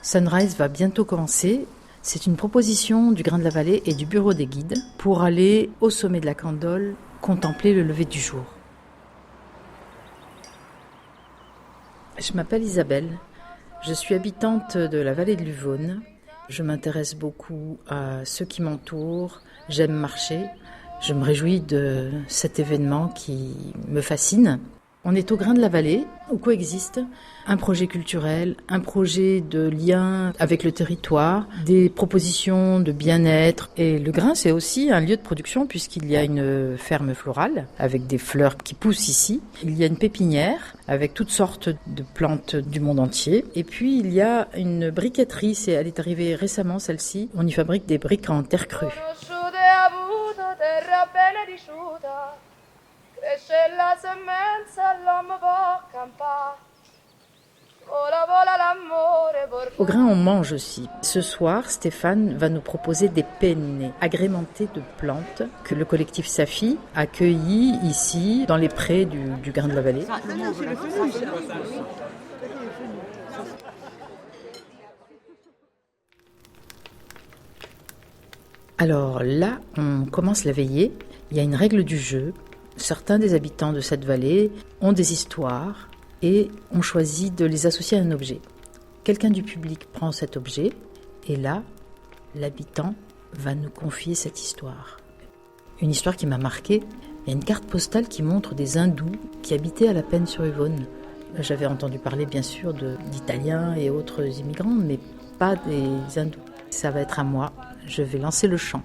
Sunrise va bientôt commencer. C'est une proposition du Grain de la Vallée et du Bureau des guides pour aller au sommet de la Candolle contempler le lever du jour. Je m'appelle Isabelle. Je suis habitante de la vallée de l'Uvonne. Je m'intéresse beaucoup à ceux qui m'entourent. J'aime marcher. Je me réjouis de cet événement qui me fascine. On est au Grain de la Vallée, où coexistent un projet culturel, un projet de lien avec le territoire, des propositions de bien-être. Et le Grain, c'est aussi un lieu de production puisqu'il y a une ferme florale avec des fleurs qui poussent ici. Il y a une pépinière avec toutes sortes de plantes du monde entier. Et puis, il y a une briqueterie, elle est arrivée récemment, celle-ci. On y fabrique des briques en terre crue. Au Grain, on mange aussi. Ce soir, Stéphane va nous proposer des penne agrémentés de plantes que le collectif Safi a cueillies ici, dans les prés du Grain de la Vallée. Alors là, on commence la veillée. Il y a une règle du jeu. Certains des habitants de cette vallée ont des histoires et on choisit de les associer à un objet. Quelqu'un du public prend cet objet et là, l'habitant va nous confier cette histoire. Une histoire qui m'a marquée. Il y a une carte postale qui montre des hindous qui habitaient à la Peine-sur-Yvonne. J'avais entendu parler bien sûr d'Italiens et autres immigrants, mais pas des hindous. Ça va être à moi. Je vais lancer le chant.